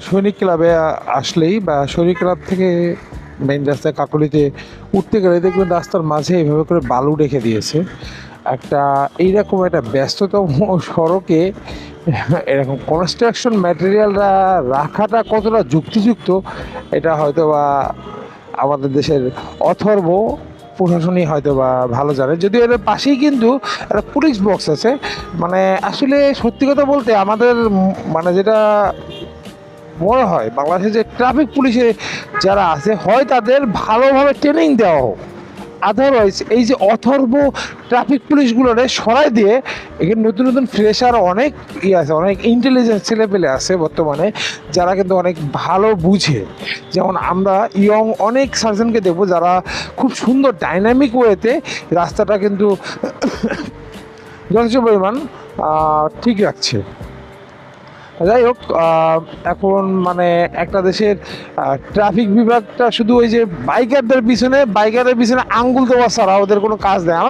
সৈনিক ক্লাবে আসলেই বা সৈনিক ক্লাব থেকে মেইন রাস্তায় কাকলিতে উঠতে গেলে দেখবেন রাস্তার মাঝে এইভাবে করে বালু রেখে দিয়েছে। একটা এইরকম একটা ব্যস্ততম সড়কে এরকম কনস্ট্রাকশন ম্যাটেরিয়ালরা রাখাটা কতটা যুক্তিযুক্ত এটা হয়তো বা আমাদের দেশের অথর্ব প্রশাসনই হয়তো বা ভালো জানে। যদিও এর পাশেই কিন্তু একটা পুলিশ বক্স আছে। মানে আসলে সত্যি কথা বলতে আমাদের মানে যেটা মনে হয় বাংলাদেশে যে ট্রাফিক পুলিশে যারা আছে হয় তাদের ভালোভাবে ট্রেনিং দেওয়া হোক, আদারওয়াইজ এই যে অথর্ব ট্রাফিক পুলিশগুলোরে সরাই দিয়ে এখানে নতুন নতুন ফ্রেশার অনেক আছে, অনেক ইন্টেলিজেন্স ছেলেপেলে আছে বর্তমানে যারা কিন্তু অনেক ভালো বুঝে। যেমন আমরা ইয়ং অনেক সার্জনকে দেখবো যারা খুব সুন্দর ডাইনামিক ওয়েতে রাস্তাটা কিন্তু যথেষ্ট পরিমাণ ঠিক রাখছে। যাই হোক, এখন মানে একটা দেশের ট্রাফিক বিভাগটা শুধু ওই যে বাইকারদের পিছনে আঙ্গুল দেওয়া ছাড়া ওদের কোনো কাজ দেয় না।